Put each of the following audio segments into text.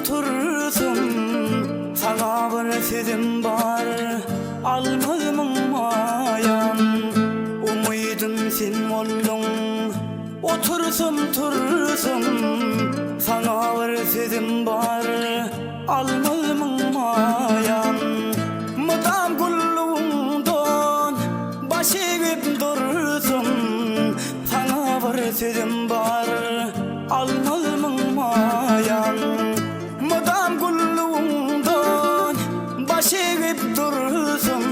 tursun sana bir sedim var almalımın mayan umuydum sen oldun otursam tursun sana bir sedim var almalımın mayan mıdam kulluğundan başı gibi dursun sana bir sedim var almalımın mayan mıdam kulluğundan başı gibi dursun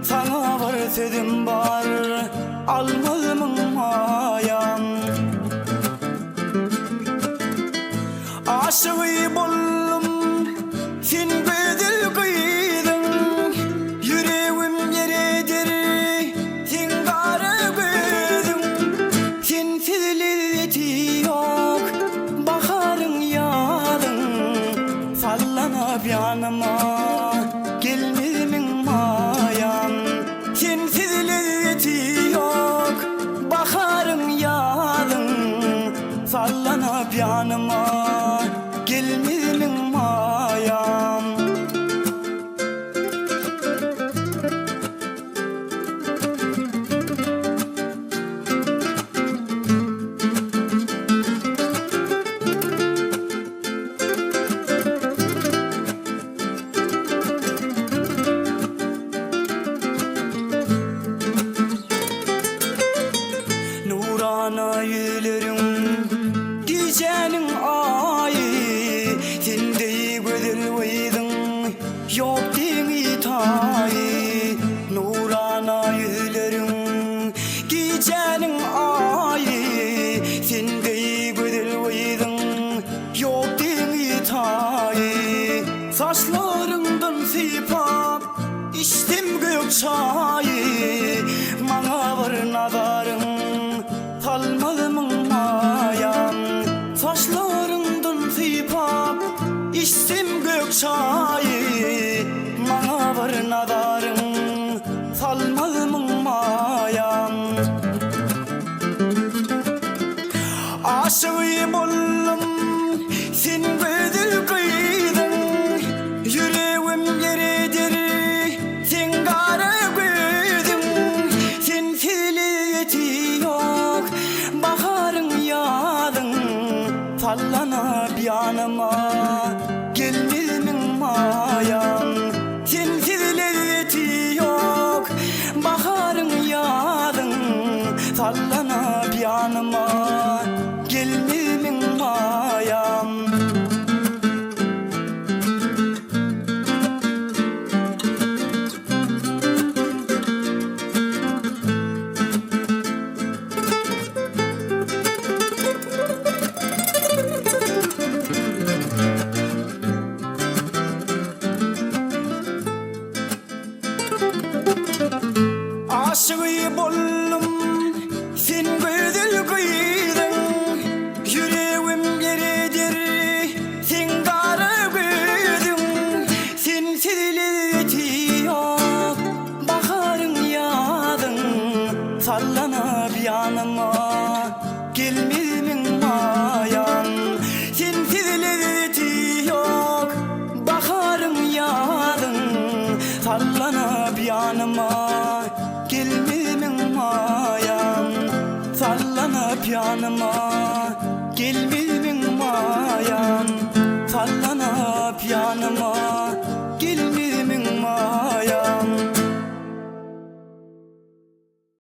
sana bir sedim var almalımın mayan aşığı bollum sen güdül kıydın yüreğim yeredir sen garı güdün sen sizleti yok baharın yalın sallanıp yanıma gelmemin mayan sen sizleti yok baharın yalın sallanıp yanıma gelmemin mayan nurana yülerim gecenin ayı sende güzel oydun yok dini tayı nurana yülerim gecenin ayı sende güzel oydun yok dini tayı saçlarından sipap içtim gök çayı bana bir nadarın salmalımın mayan saçlarından sipap içtim gök çayı bana bir nadarın salmalımın mayan aşığı bollum sen güdül kıydın yüreğim yeredir sen garı güdün sen siliyeti yok baharın yalın sallanıp yanıma gelmemin mayan sen siliyeti yok baharın yalın sallanıp yanıma gelmemin mayan aşığı bollum sen güdül kıydın yüreğim yeredir sen garı güdün sen siliyeti yok baharın yalın sallanıp yanıma gelmemin mayan sen siliyeti yok baharın yalın sallanıp yanıma gelmemin mayan sallanıp yanıma gelmemin mayan sallanıp yanıma